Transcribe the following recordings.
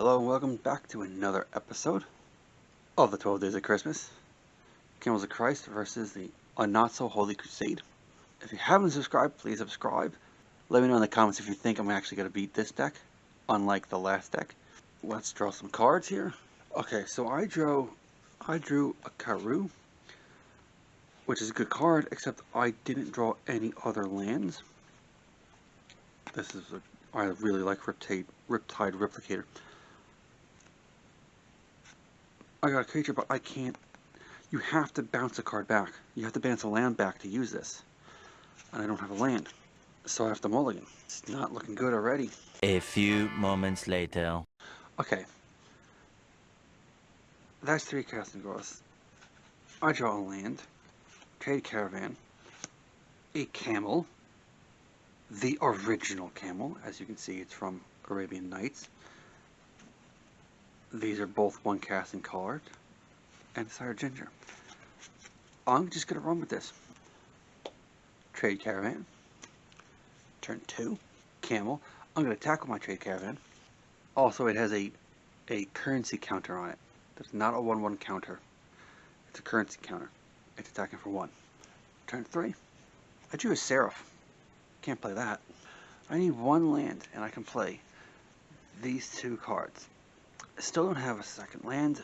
Hello and welcome back to another episode of the 12 Days of Christmas. Camels of Christ versus the Not So Holy Crusade. If you haven't subscribed, please subscribe. Let me know in the comments if you think I'm actually going to beat this deck, unlike the last deck. Let's draw some cards here. Okay, so I drew a Karu, which is a good card, except I didn't draw any other lands. I really like Riptide Replicator. I got a creature, but I can't. You have to bounce a card back. You have to bounce a land back to use this. And I don't have a land. So I have to mulligan. It's not looking good already. A few moments later. Okay. That's 3 casting draws. I draw a land. Trade Caravan. A Camel. The original Camel. As you can see, it's from Arabian Nights. These are both 1 casting card, and Sire Ginger. I'm just going to run with this. Trade Caravan. Turn 2. Camel. I'm going to attack with my Trade Caravan. Also, it has a currency counter on it. That's not a 1/1 counter. It's a currency counter. It's attacking for 1. Turn 3. I drew a Seraph. Can't play that. I need 1 land, and I can play these 2 cards. I still don't have a second land,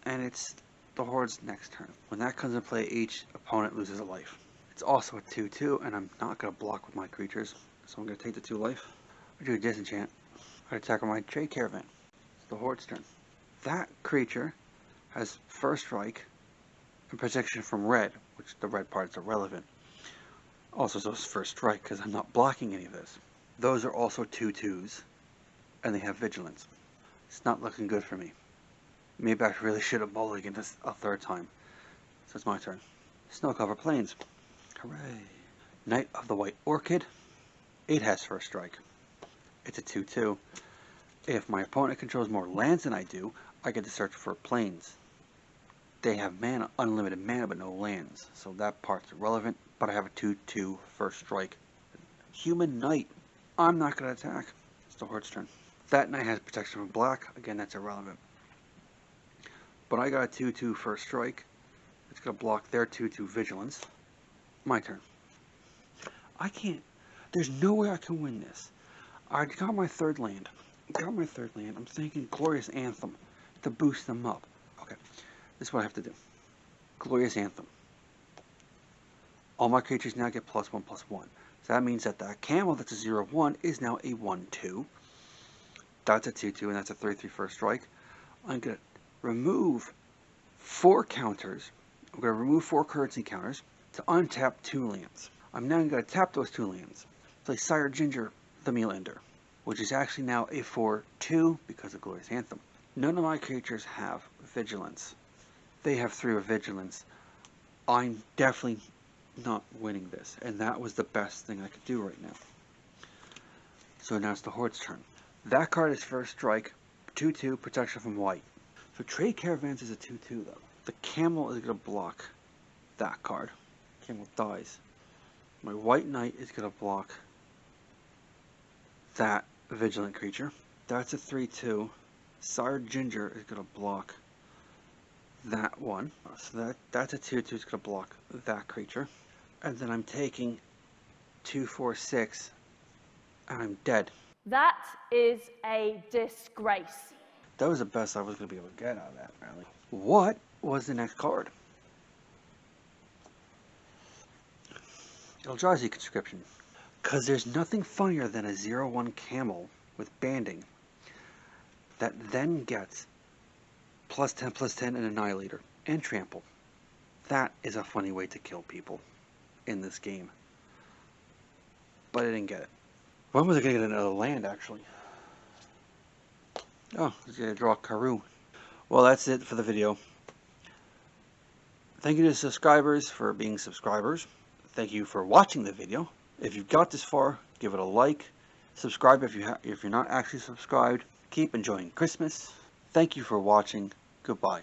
and it's the Horde's next turn. When that comes into play, each opponent loses a life. It's also a 2/2, and I'm not going to block with my creatures, so I'm going to take the 2 life. I do a Disenchant. I attack with my Trade Caravan. It's the Horde's turn. That creature has First Strike and protection from red, which the red part is irrelevant. Also, so it's First Strike, because I'm not blocking any of this. Those are also 2/2s, and they have Vigilance. It's not looking good for me. Maybe I really should have mulliganed this a 3rd time. So it's my turn. Snow Cover Plains. Hooray. Knight of the White Orchid. It has First Strike. It's a 2/2. If my opponent controls more lands than I do, I get to search for plains. They have mana, unlimited mana, but no lands. So that part's irrelevant. But I have a 2/2 First Strike. Human Knight. I'm not going to attack. It's the Horde's turn. That Knight has protection from black. Again, that's irrelevant. But I got a 2/2 First Strike. It's going to block their 2/2 Vigilance. My turn. I can't. There's no way I can win this. I got my 3rd land. I'm thinking Glorious Anthem to boost them up. Okay. This is what I have to do. Glorious Anthem. All my creatures now get +1/+1. So that means that that Camel that's a 0/1 is now a 1/2. That's a 2/2, and that's a 3/3 First Strike. I'm going to remove 4 counters. I'm going to remove 4 currency counters to untap 2 lands. I'm now going to tap those 2 lands. Play Sire Ginger, the Mealander, which is actually now a 4/2 because of Glorious Anthem. None of my creatures have Vigilance. They have 3 with Vigilance. I'm definitely not winning this, and that was the best thing I could do right now. So now it's the Horde's turn. That card is First Strike, 2/2, protection from white. So Trade Caravans is a 2/2 though. The Camel is going to block that card. Camel dies. My White Knight is going to block that Vigilant creature. That's a 3/2. Sire Ginger is going to block that one. So that's a 2/2. It's going to block that creature. And then I'm taking 2, 4, 6, and I'm dead. That is a disgrace. That was the best I was going to be able to get out of that, apparently. What was the next card? Eldrazi Conscription. Because there's nothing funnier than a 0/1 Camel with banding that then gets +10/+10 and Annihilator and Trample. That is a funny way to kill people in this game. But I didn't get it. When was I going to get another land, actually? Oh, I was going to draw Karu. Well, that's it for the video. Thank you to the subscribers for being subscribers. Thank you for watching the video. If you've got this far, give it a like. Subscribe if you're not actually subscribed. Keep enjoying Christmas. Thank you for watching. Goodbye.